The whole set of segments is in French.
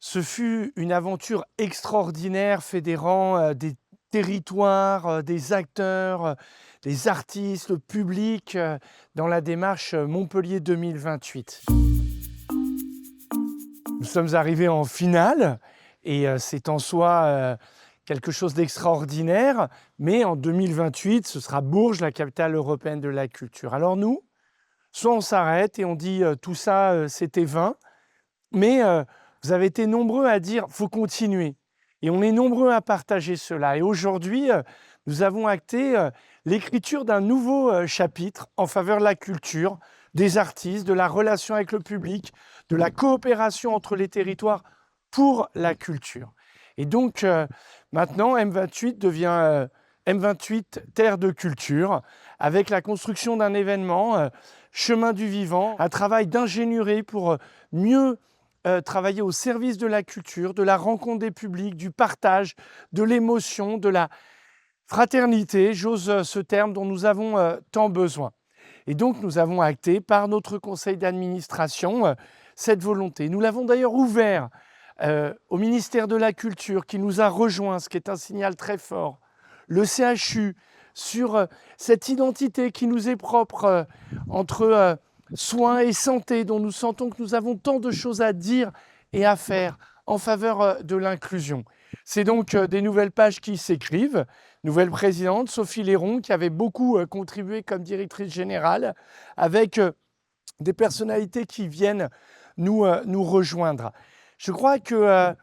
Ce fut une aventure extraordinaire fédérant des territoires, des acteurs, des artistes, le public dans la démarche Montpellier 2028. Nous sommes arrivés en finale et c'est en soi quelque chose d'extraordinaire, mais en 2028, ce sera Bourges, la capitale européenne de la culture. Alors nous, soit on s'arrête et on dit tout ça c'était vain, mais vous avez été nombreux à dire faut continuer. Et on est nombreux à partager cela. Et aujourd'hui, nous avons acté l'écriture d'un nouveau chapitre en faveur de la culture, des artistes, de la relation avec le public, de la coopération entre les territoires pour la culture. Et donc maintenant, M28 devient M28 Terre de Culture, avec la construction d'un événement, Chemin du Vivant, un travail d'ingénierie pour mieux travailler au service de la culture, de la rencontre des publics, du partage, de l'émotion, de la fraternité, j'ose ce terme dont nous avons tant besoin. Et donc nous avons acté par notre conseil d'administration cette volonté. Nous l'avons d'ailleurs ouvert au ministère de la Culture qui nous a rejoints, ce qui est un signal très fort, le CHU, sur cette identité qui nous est propre entre soins et santé, dont nous sentons que nous avons tant de choses à dire et à faire en faveur de l'inclusion. C'est donc des nouvelles pages qui s'écrivent. Nouvelle présidente, Sophie Léron, qui avait beaucoup contribué comme directrice générale, avec des personnalités qui viennent nous rejoindre. Je crois que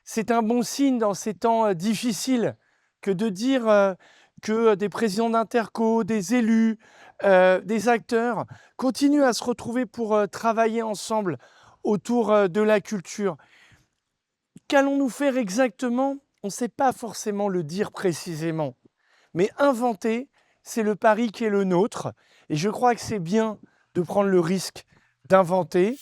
c'est un bon signe dans ces temps difficiles que de dire que des présidents d'interco, des élus, des acteurs continuent à se retrouver pour travailler ensemble autour de la culture. Qu'allons-nous faire exactement? On ne sait pas forcément le dire précisément. Mais inventer, c'est le pari qui est le nôtre. Et je crois que c'est bien de prendre le risque d'inventer.